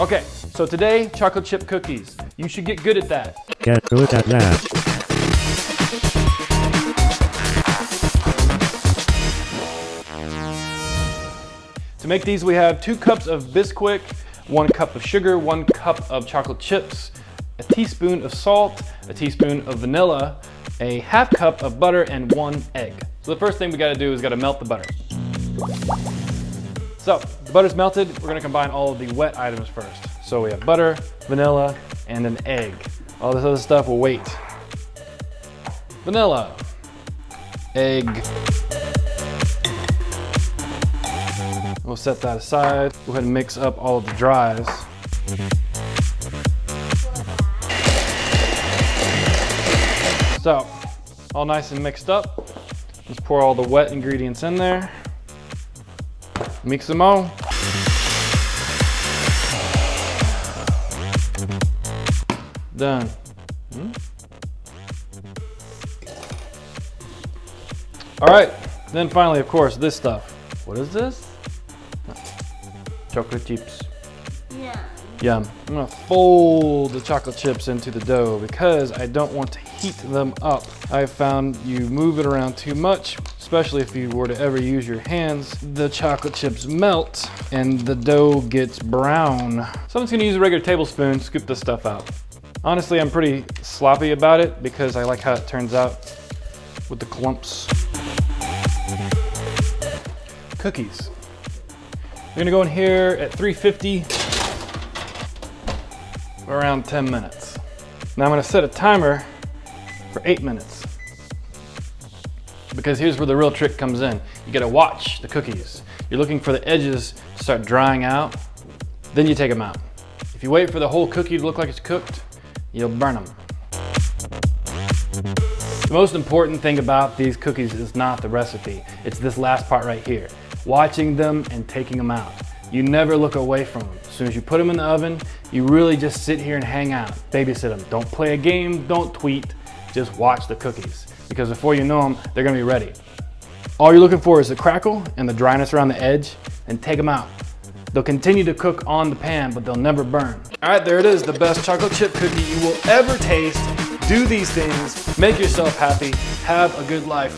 Okay, so today, chocolate chip cookies. You should get good at that. Get good at that. To make these, we have 2 cups of Bisquick, 1 cup of sugar, 1 cup of chocolate chips, a teaspoon of salt, a teaspoon of vanilla, a half cup of butter, and 1 egg. So the first thing we gotta do is gotta melt the butter. So the butter's melted, we're gonna combine all of the wet items first. So we have butter, vanilla, and an egg. All this other stuff will wait. Vanilla, egg. We'll set that aside. Go ahead and mix up all of the dries. So, all nice and mixed up. Let's pour all the wet ingredients in there. Mix them all. Done. All right, then finally, of course, this stuff. What is this? Chocolate chips. Yeah. Yum. I'm gonna fold the chocolate chips into the dough because I don't want to heat them up. I've found you move it around too much, especially if you were to ever use your hands, the chocolate chips melt and the dough gets brown. So I'm just gonna use a regular tablespoon, scoop this stuff out. Honestly, I'm pretty sloppy about it because I like how it turns out with the clumps. Cookies. We're gonna go in here at 350 for around 10 minutes. Now I'm gonna set a timer for 8 minutes. Because here's where the real trick comes in. You gotta watch the cookies. You're looking for the edges to start drying out, then you take them out. If you wait for the whole cookie to look like it's cooked, you'll burn them. The most important thing about these cookies is not the recipe. It's this last part right here. Watching them and taking them out. You never look away from them. As soon as you put them in the oven, you really just sit here and hang out, babysit them. Don't play a game, don't tweet, just watch the cookies. Because before you know them, they're gonna be ready. All you're looking for is the crackle and the dryness around the edge, and take them out. They'll continue to cook on the pan, but they'll never burn. All right, there it is, the best chocolate chip cookie you will ever taste. Do these things, make yourself happy, have a good life.